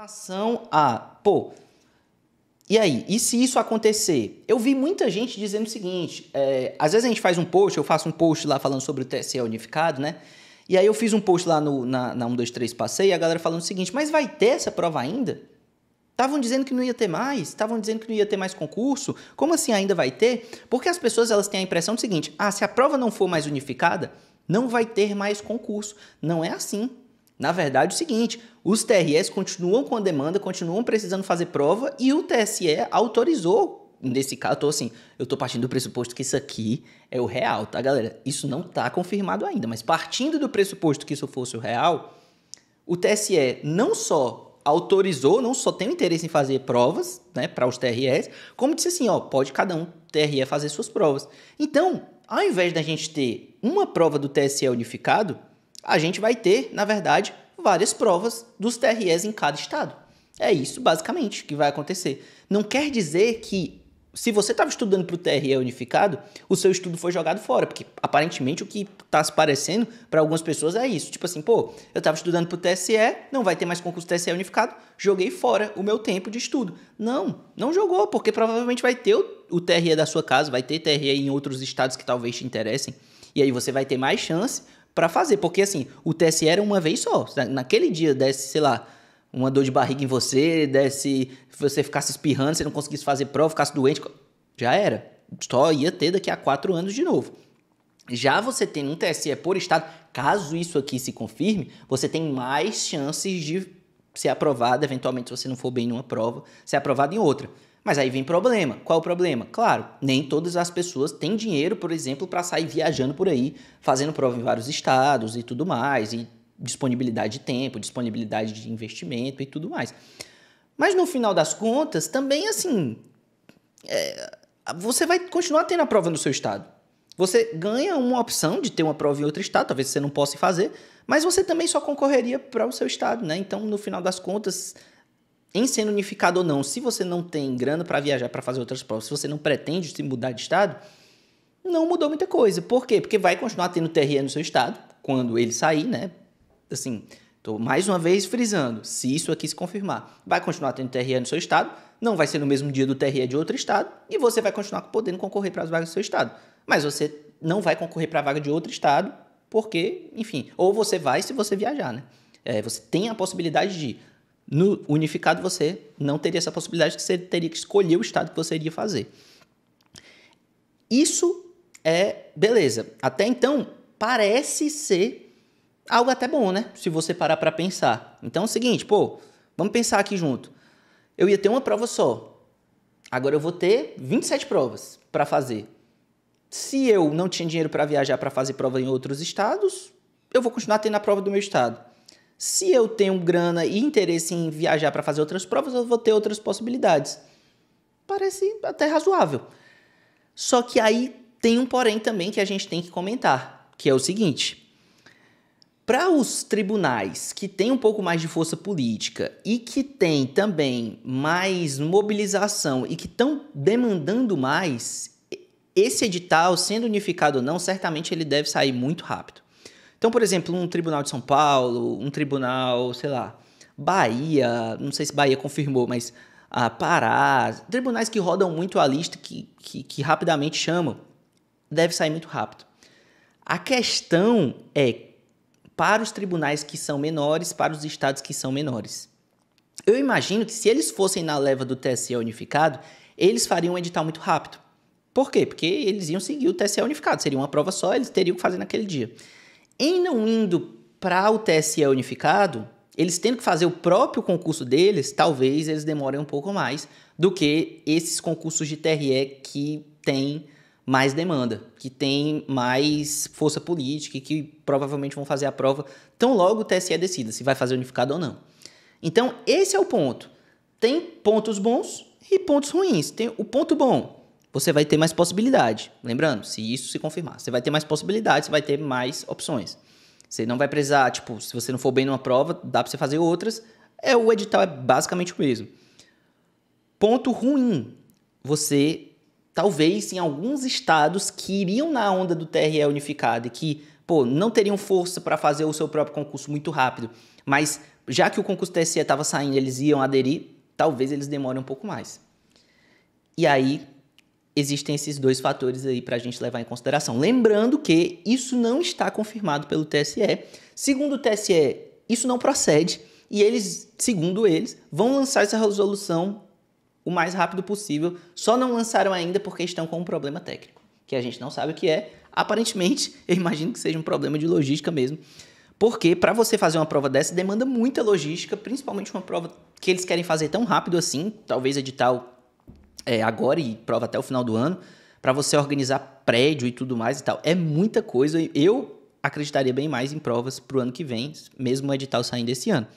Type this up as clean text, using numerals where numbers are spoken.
relação a, pô, e aí? E se isso acontecer? Eu vi muita gente dizendo o seguinte, às vezes a gente faz um post, eu faço um post lá falando sobre o TSE unificado, né? E aí eu fiz um post lá na 123 Passeio e a galera falando o seguinte, mas vai ter essa prova ainda? Estavam dizendo que não ia ter mais, estavam dizendo que não ia ter mais concurso, como assim ainda vai ter? Porque as pessoas elas têm a impressão do seguinte, se a prova não for mais unificada, não vai ter mais concurso. Não é assim. Na verdade é o seguinte, os TREs continuam com a demanda, continuam precisando fazer prova e o TSE autorizou, nesse caso, eu estou partindo do pressuposto que isso aqui é o real, tá galera? Isso não está confirmado ainda, mas partindo do pressuposto que isso fosse o real, o TSE não só autorizou, não só tem interesse em fazer provas, né, para os TREs, como disse assim, pode cada um TRE fazer suas provas. Então, ao invés da gente ter uma prova do TSE unificado, a gente vai ter, na verdade, várias provas dos TREs em cada estado. É isso, basicamente, que vai acontecer. Não quer dizer que, se você estava estudando para o TRE unificado, o seu estudo foi jogado fora, porque aparentemente o que está se parecendo para algumas pessoas é isso. Tipo assim, eu estava estudando para o TSE, não vai ter mais concurso TSE unificado, joguei fora o meu tempo de estudo. Não jogou, porque provavelmente vai ter o TRE da sua casa, vai ter TRE em outros estados que talvez te interessem, e aí você vai ter mais chance para fazer, porque assim, o TSE era uma vez só. Naquele dia desse, sei lá, uma dor de barriga em você, você ficasse espirrando, você não conseguisse fazer prova, ficasse doente, já era. Só ia ter daqui a 4 anos de novo. Já você tendo um TSE por estado, caso isso aqui se confirme, você tem mais chances de ser aprovado, eventualmente se você não for bem numa prova, ser aprovado em outra. Mas aí vem problema. Qual é o problema? Claro, nem todas as pessoas têm dinheiro, por exemplo, para sair viajando por aí, fazendo prova em vários estados e tudo mais, e disponibilidade de tempo, disponibilidade de investimento e tudo mais. Mas no final das contas, também assim, você vai continuar tendo a prova no seu estado. Você ganha uma opção de ter uma prova em outro estado, talvez você não possa fazer, mas você também só concorreria para o seu estado, né? Então, no final das contas, em sendo unificado ou não, se você não tem grana para viajar para fazer outras provas, se você não pretende se mudar de estado, não mudou muita coisa. Por quê? Porque vai continuar tendo TRE no seu estado, quando ele sair, né? Assim, estou mais uma vez frisando, se isso aqui se confirmar, vai continuar tendo TRE no seu estado, não vai ser no mesmo dia do TRE de outro estado, e você vai continuar podendo concorrer para as vagas do seu estado. Mas você não vai concorrer para a vaga de outro estado, porque, enfim, ou você vai se você viajar, né? Você tem a possibilidade de ir. No unificado você não teria essa possibilidade, que você teria que escolher o estado que você iria fazer. Isso é beleza. Até então, parece ser algo até bom, né? Se você parar para pensar. Então é o seguinte, vamos pensar aqui junto. Eu ia ter uma prova só. Agora eu vou ter 27 provas para fazer. Se eu não tinha dinheiro para viajar para fazer prova em outros estados, eu vou continuar tendo a prova do meu estado. Se eu tenho grana e interesse em viajar para fazer outras provas, eu vou ter outras possibilidades. Parece até razoável. Só que aí tem um porém também que a gente tem que comentar, que é o seguinte. Para os tribunais que têm um pouco mais de força política e que têm também mais mobilização e que estão demandando mais, esse edital, sendo unificado ou não, certamente ele deve sair muito rápido. Então, por exemplo, um tribunal de São Paulo, um tribunal, sei lá, Bahia, não sei se Bahia confirmou, mas Pará, tribunais que rodam muito a lista, que rapidamente chamam, deve sair muito rápido. A questão é para os tribunais que são menores, para os estados que são menores. Eu imagino que se eles fossem na leva do TSE unificado, eles fariam um edital muito rápido. Por quê? Porque eles iam seguir o TSE unificado, seria uma prova só, eles teriam que fazer naquele dia. Em não indo para o TSE unificado, eles tendo que fazer o próprio concurso deles, talvez eles demorem um pouco mais do que esses concursos de TRE que têm mais demanda, que têm mais força política e que provavelmente vão fazer a prova tão logo o TSE decida se vai fazer unificado ou não. Então, esse é o ponto. Tem pontos bons e pontos ruins. Tem o ponto bom, você vai ter mais possibilidade. Lembrando, se isso se confirmar, você vai ter mais possibilidade, você vai ter mais opções. Você não vai precisar, se você não for bem numa prova, dá para você fazer outras. O edital é basicamente o mesmo. Ponto ruim, você, talvez, em alguns estados que iriam na onda do TRE unificado e que, não teriam força para fazer o seu próprio concurso muito rápido, mas já que o concurso TSE estava saindo, eles iam aderir, talvez eles demorem um pouco mais. E aí, existem esses dois fatores aí para a gente levar em consideração. Lembrando que isso não está confirmado pelo TSE. Segundo o TSE, isso não procede e eles, segundo eles, vão lançar essa resolução o mais rápido possível. Só não lançaram ainda porque estão com um problema técnico, que a gente não sabe o que é. Aparentemente, eu imagino que seja um problema de logística mesmo. Porque para você fazer uma prova dessa, demanda muita logística, principalmente uma prova que eles querem fazer tão rápido assim, talvez edital agora e prova até o final do ano, para você organizar prédio e tudo mais e tal. É muita coisa. Eu acreditaria bem mais em provas para o ano que vem, mesmo o edital saindo esse ano.